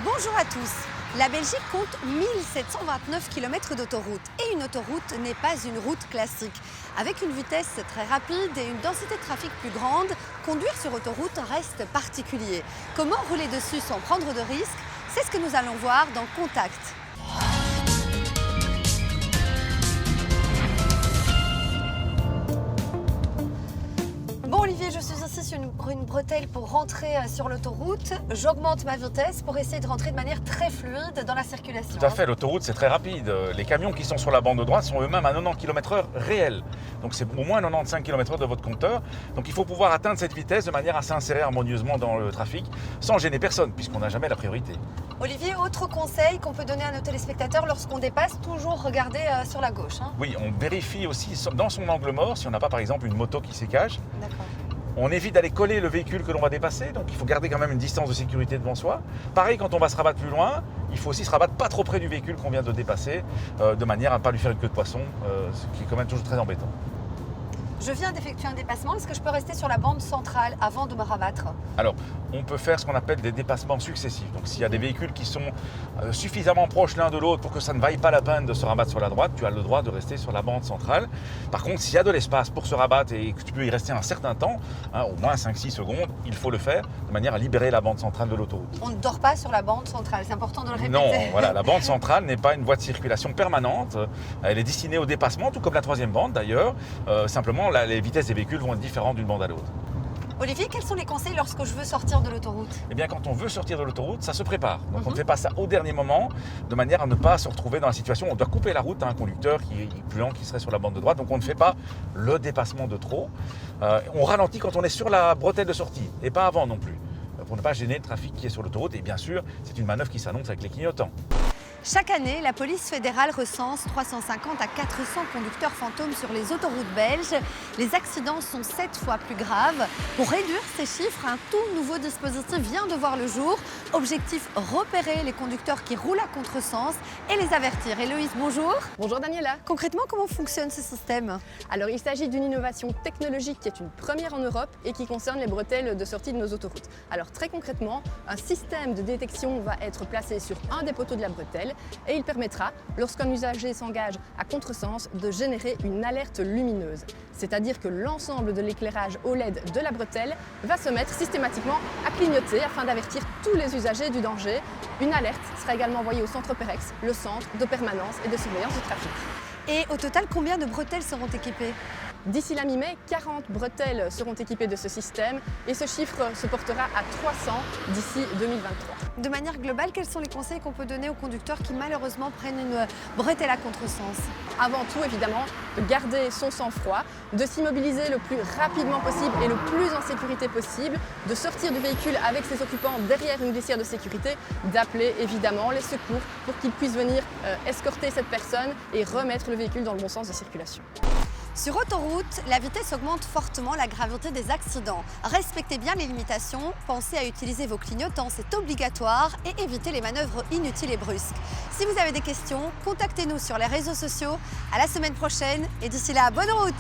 Bonjour à tous. La Belgique compte 1729 km d'autoroute et une autoroute n'est pas une route classique. Avec une vitesse très rapide et une densité de trafic plus grande, conduire sur autoroute reste particulier. Comment rouler dessus sans prendre de risques? C'est ce que nous allons voir dans Contact. Bon Olivier, je suis ici sur une bretelle pour rentrer sur l'autoroute. J'augmente ma vitesse pour essayer de rentrer de manière très fluide dans la circulation. Tout à fait, l'autoroute c'est très rapide. Les camions qui sont sur la bande de droite sont eux-mêmes à 90 km/h réel. Donc c'est au moins 95 km/h de votre compteur. Donc il faut pouvoir atteindre cette vitesse de manière à s'insérer harmonieusement dans le trafic sans gêner personne puisqu'on n'a jamais la priorité. Olivier, autre conseil qu'on peut donner à nos téléspectateurs lorsqu'on dépasse, toujours regarder sur la gauche. Oui, on vérifie aussi dans son angle mort si on n'a pas par exemple une moto qui s'écage. D'accord. On évite d'aller coller le véhicule que l'on va dépasser, donc il faut garder quand même une distance de sécurité devant soi. Pareil, quand on va se rabattre plus loin, il faut aussi se rabattre pas trop près du véhicule qu'on vient de dépasser, de manière à ne pas lui faire une queue de poisson, ce qui est quand même toujours très embêtant. Je viens d'effectuer un dépassement, est-ce que je peux rester sur la bande centrale avant de me rabattre? Alors, on peut faire ce qu'on appelle des dépassements successifs. Donc s'il y a des véhicules qui sont suffisamment proches l'un de l'autre pour que ça ne vaille pas la peine de se rabattre sur la droite, tu as le droit de rester sur la bande centrale. Par contre, s'il y a de l'espace pour se rabattre et que tu peux y rester un certain temps, au moins 5-6 secondes, il faut le faire de manière à libérer la bande centrale de l'autoroute. On ne dort pas sur la bande centrale, c'est important de le répéter. Non, voilà, la bande centrale n'est pas une voie de circulation permanente. Elle est destinée au dépassement, tout comme la troisième bande d'ailleurs. Simplement, les vitesses des véhicules vont être différentes d'une bande à l'autre. Olivier, quels sont les conseils lorsque je veux sortir de l'autoroute? Eh bien, quand on veut sortir de l'autoroute, ça se prépare. Donc, on ne fait pas ça au dernier moment, de manière à ne pas se retrouver dans la situation où on doit couper la route à un conducteur qui est plus lent, qui serait sur la bande de droite. Donc, on ne fait pas le dépassement de trop. On ralentit quand on est sur la bretelle de sortie, et pas avant non plus, pour ne pas gêner le trafic qui est sur l'autoroute. Et bien sûr, c'est une manœuvre qui s'annonce avec les clignotants. Chaque année, la police fédérale recense 350 à 400 conducteurs fantômes sur les autoroutes belges. Les accidents sont 7 fois plus graves. Pour réduire ces chiffres, un tout nouveau dispositif vient de voir le jour. Objectif, repérer les conducteurs qui roulent à contresens et les avertir. Héloïse, bonjour. Bonjour Daniela. Concrètement, comment fonctionne ce système? Alors il s'agit d'une innovation technologique qui est une première en Europe et qui concerne les bretelles de sortie de nos autoroutes. Alors très concrètement, un système de détection va être placé sur un des poteaux de la bretelle et il permettra, lorsqu'un usager s'engage à contresens, de générer une alerte lumineuse. C'est-à-dire que l'ensemble de l'éclairage OLED de la bretelle va se mettre systématiquement à clignoter afin d'avertir tous les usagers du danger. Une alerte sera également envoyée au centre Perex, le centre de permanence et de surveillance du trafic. Et au total, combien de bretelles seront équipées? D'ici la mi-mai, 40 bretelles seront équipées de ce système et ce chiffre se portera à 300 d'ici 2023. De manière globale, quels sont les conseils qu'on peut donner aux conducteurs qui malheureusement prennent une bretelle à contresens? Avant tout, évidemment, de garder son sang-froid, de s'immobiliser le plus rapidement possible et le plus en sécurité possible, de sortir du véhicule avec ses occupants derrière une glissière de sécurité, d'appeler évidemment les secours pour qu'ils puissent venir escorter cette personne et remettre le véhicule dans le bon sens de circulation. Sur autoroute, la vitesse augmente fortement la gravité des accidents. Respectez bien les limitations, pensez à utiliser vos clignotants, c'est obligatoire, et évitez les manœuvres inutiles et brusques. Si vous avez des questions, contactez-nous sur les réseaux sociaux. À la semaine prochaine et d'ici là, bonne route!